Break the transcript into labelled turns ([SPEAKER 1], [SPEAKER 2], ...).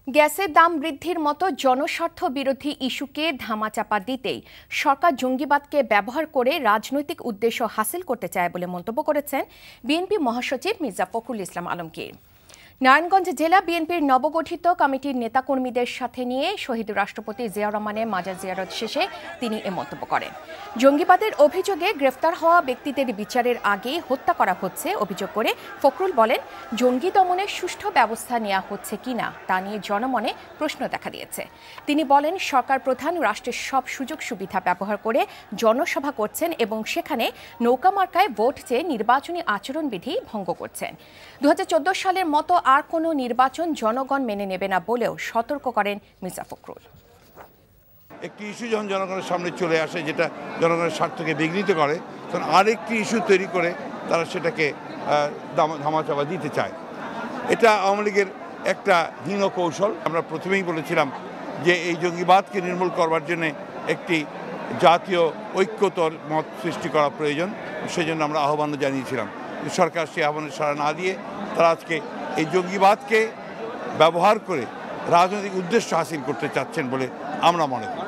[SPEAKER 1] গ্যাসের দাম বৃদ্ধির মতো জনস্বার্থ বিরোধী ইস্যুকে ধামাচাপা দিতেই সরকার জঙ্গিবাদকে ব্যবহার করে রাজনৈতিক উদ্দেশ্য হাসিল করতে চায় বলে মন্তব্য করেছেন বিএনপি মহাসচিব মির্জা ফখরুল ইসলাম আলমগীর। নারায়ণগঞ্জ জেলা বিএনপির নবগঠিত কমিটির নেতাকর্মীদের সাথে নিয়ে শহীদ রাষ্ট্রপতি জিয়াউর রহমানের মাজার জিয়ারত শেষে তিনি এ মন্তব্য করেন। জঙ্গিবাদের অভিযোগে গ্রেফতার হওয়া ব্যক্তিদের বিচারের আগে হত্যা করা হচ্ছে অভিযোগ করে ফখরুল বলেন, জঙ্গি দমনের সুষ্ঠু ব্যবস্থা নেওয়া হচ্ছে কিনা তা নিয়ে জনমনে প্রশ্ন দেখা দিয়েছে। তিনি বলেন, সরকার প্রধান রাষ্ট্রের সব সুযোগ সুবিধা ব্যবহার করে জনসভা করছেন এবং সেখানে নৌকা মার্কায় ভোট চেয়ে নির্বাচনী আচরণবিধি ভঙ্গ করছেন। 2014 সালের মতো আর কোনো নির্বাচন জনগণ মেনে নেবে না বলেও সতর্ক করেন মির্জা ফখরুল।
[SPEAKER 2] একটি ইস্যু যখন জনগণের সামনে চলে আসে যেটা জনগণের স্বার্থকে বিঘ্নিত করে, তখন আরেকটি ইস্যু তৈরি করে তারা সেটাকে ধামাচাপা দিতে চায়। এটা আওয়ামী লীগের একটা হীন কৌশল। আমরা প্রথমেই বলেছিলাম যে এই জঙ্গিবাদকে নির্মূল করবার জন্য একটি জাতীয় ঐক্যতর মত সৃষ্টি করা প্রয়োজন। সেজন্য আমরা আহ্বান জানিয়েছিলাম। সরকার সেই আহ্বানের সাড়া না দিয়ে তারা আজকে এই জঙ্গিবাদকে ব্যবহার করে রাজনৈতিক উদ্দেশ্য হাসিল করতে চাচ্ছেন বলে আমরা মনে করি।